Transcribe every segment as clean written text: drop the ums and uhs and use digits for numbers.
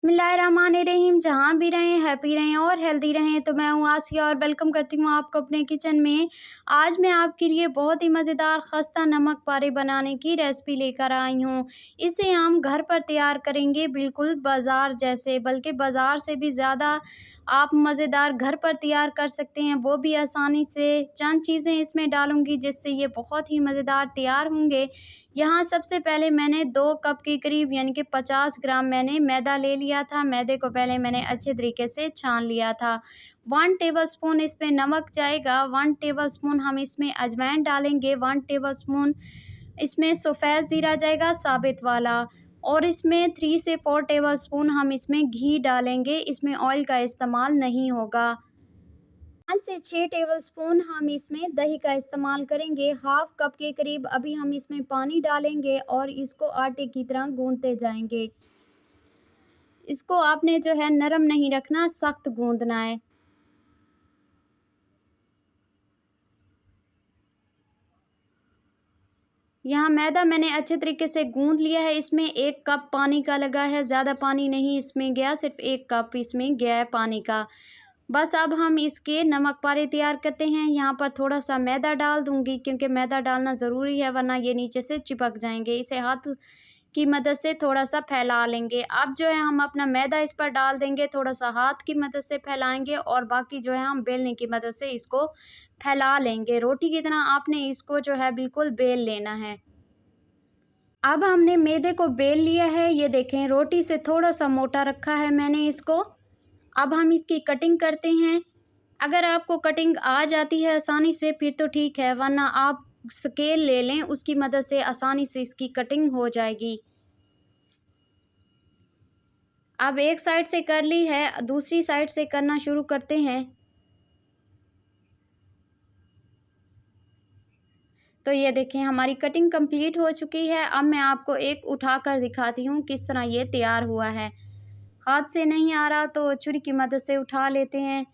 बिस्मिल्लाहिर्रहमानिर्रहीम। जहाँ भी रहें हैप्पी रहें और हेल्दी रहें। तो मैं हूँ आसिया और वेलकम करती हूँ आपको अपने किचन में। आज मैं आपके लिए बहुत ही मज़ेदार खस्ता नमक पारे बनाने की रेसिपी लेकर आई हूँ। इसे हम घर पर तैयार करेंगे बिल्कुल बाज़ार जैसे, बल्कि बाज़ार से भी ज़्यादा आप मज़ेदार घर पर तैयार कर सकते हैं, वो भी आसानी से। चंद चीज़ें इसमें डालूँगी जिससे ये बहुत ही मज़ेदार तैयार होंगे। यहाँ सबसे पहले मैंने 2 कप के करीब यानी कि 50 ग्राम मैंने मैदा ले लिया था। मैदे को पहले मैंने अच्छे तरीके से छान लिया था। 1 टेबलस्पून इसमें नमक जाएगा, 1 टेबलस्पून हम इसमें अजवाइन डालेंगे, 1 टेबलस्पून इसमें सफ़ेद ज़ीरा जाएगा साबित वाला, और इसमें 3 से 4 टेबलस्पून हम इसमें घी डालेंगे। इसमें ऑयल का इस्तेमाल नहीं होगा। 5 से 6 टेबलस्पून हम इसमें दही का इस्तेमाल करेंगे। हाफ़ कप के करीब अभी हम इसमें पानी डालेंगे और इसको आटे की तरह गूँथते जाएंगे। इसको आपने जो है नरम नहीं रखना, सख्त गूँथना है। यहाँ मैदा मैंने अच्छे तरीके से गूँथ लिया है। इसमें 1 कप पानी का लगा है, ज़्यादा पानी नहीं इसमें गया, सिर्फ 1 कप इसमें गया है पानी का। बस अब हम इसके नमक पारे तैयार करते हैं। यहाँ पर थोड़ा सा मैदा डाल दूँगी क्योंकि मैदा डालना ज़रूरी है, वरना ये नीचे से चिपक जाएंगे। इसे हाथ की मदद से थोड़ा सा फैला लेंगे। अब जो है हम अपना मैदा इस पर डाल देंगे, थोड़ा सा हाथ की मदद से फैलाएंगे और बाकी जो है हम बेलने की मदद से इसको फैला लेंगे। रोटी की तरह आपने इसको जो है बिल्कुल बेल लेना है। अब हमने मैदे को बेल लिया है, ये देखें रोटी से थोड़ा सा मोटा रखा है मैंने इसको। अब हम इसकी कटिंग करते हैं। अगर आपको कटिंग आ जाती है आसानी से फिर तो ठीक है, वरना आप स्केल ले लें, उसकी मदद से आसानी से इसकी कटिंग हो जाएगी। अब एक साइड से कर ली है, दूसरी साइड से करना शुरू करते हैं। तो ये देखें हमारी कटिंग कंप्लीट हो चुकी है। अब मैं आपको एक उठाकर दिखाती हूँ किस तरह ये तैयार हुआ है। हाथ से नहीं आ रहा तो छुरी की मदद से उठा लेते हैं।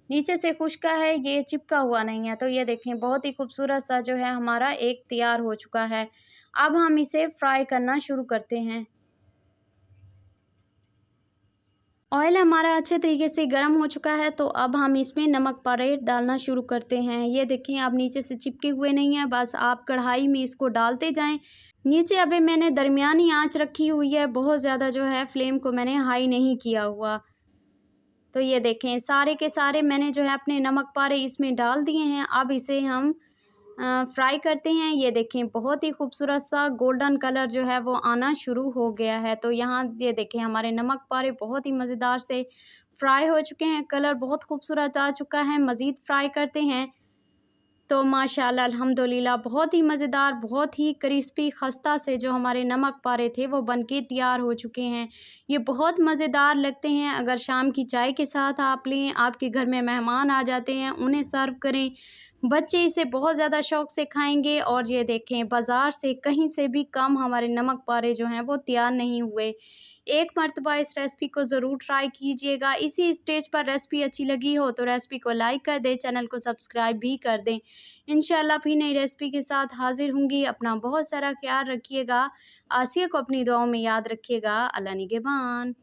नीचे से खुश्का है, ये चिपका हुआ नहीं है। तो ये देखें बहुत ही खूबसूरत सा जो है हमारा एक तैयार हो चुका है। अब हम इसे फ्राई करना शुरू करते हैं। ऑयल हमारा अच्छे तरीके से गर्म हो चुका है, तो अब हम इसमें नमक पारे डालना शुरू करते हैं। ये देखें अब नीचे से चिपके हुए नहीं हैं, बस आप कढ़ाई में इसको डालते जाएं। नीचे अभी मैंने दरमियानी आंच रखी हुई है, बहुत ज़्यादा जो है फ्लेम को मैंने हाई नहीं किया हुआ। तो ये देखें सारे के सारे मैंने जो है अपने नमक पारे इसमें डाल दिए हैं। अब इसे हम फ्राई करते हैं। ये देखें बहुत ही खूबसूरत सा गोल्डन कलर जो है वो आना शुरू हो गया है। तो यहाँ ये देखें हमारे नमक पारे बहुत ही मज़ेदार से फ्राई हो चुके हैं, कलर बहुत खूबसूरत आ चुका है। मज़ीद फ्राई करते हैं। तो माशाल्लाह अल्हम्दुलिल्लाह बहुत ही मज़ेदार, बहुत ही क्रिस्पी खस्ता से जो हमारे नमक पारे थे वो बनके तैयार हो चुके हैं। ये बहुत मज़ेदार लगते हैं। अगर शाम की चाय के साथ आप लें, आपके घर में मेहमान आ जाते हैं, उन्हें सर्व करें, बच्चे इसे बहुत ज़्यादा शौक़ से खाएँगे। और ये देखें बाज़ार से कहीं से भी कम हमारे नमक पारे जो हैं वो तैयार नहीं हुए। एक मर्तबा इस रेसिपी को ज़रूर ट्राई कीजिएगा। इसी स्टेज पर रेसिपी अच्छी लगी हो तो रेसिपी को लाइक कर दें, चैनल को सब्सक्राइब भी कर दें। इंशाल्लाह फिर नई रेसिपी के साथ हाज़िर होंगी। अपना बहुत सारा ख़्याल रखिएगा। आसिया को अपनी दुआओं में याद रखिएगा। अल्लाह निगहबान।